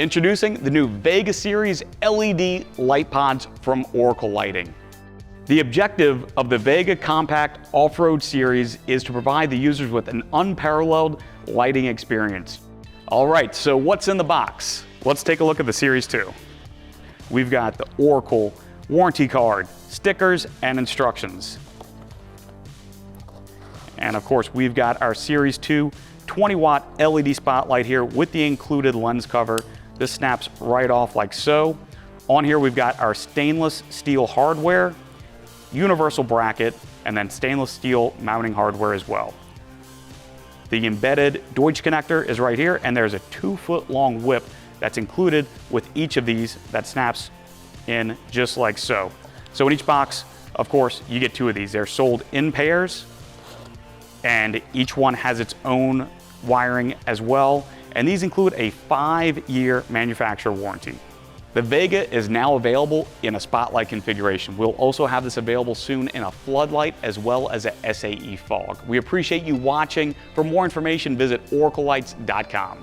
Introducing the new Vega Series LED light pods from Oracle Lighting. The objective of the Vega Compact Off-Road Series is to provide the users with an unparalleled lighting experience. All right, so what's in the box? Let's take a look at the Series 2. We've got the Oracle warranty card, stickers, and instructions. And of course, we've got our Series 2 20-watt LED spotlight here with the included lens cover. This snaps right off like so. On here, we've got our stainless steel hardware, universal bracket, and then stainless steel mounting hardware as well. The embedded Deutsch connector is right here, and there's a 2-foot long whip that's included with each of these that snaps in just like so. So in each box, of course, you get 2 of these. They're sold in pairs, and each one has its own wiring as well. And these include a 5-year manufacturer warranty. The Vega is now available in a spotlight configuration. We'll also have this available soon in a floodlight as well as a SAE fog. We appreciate you watching. For more information, visit oraclelights.com.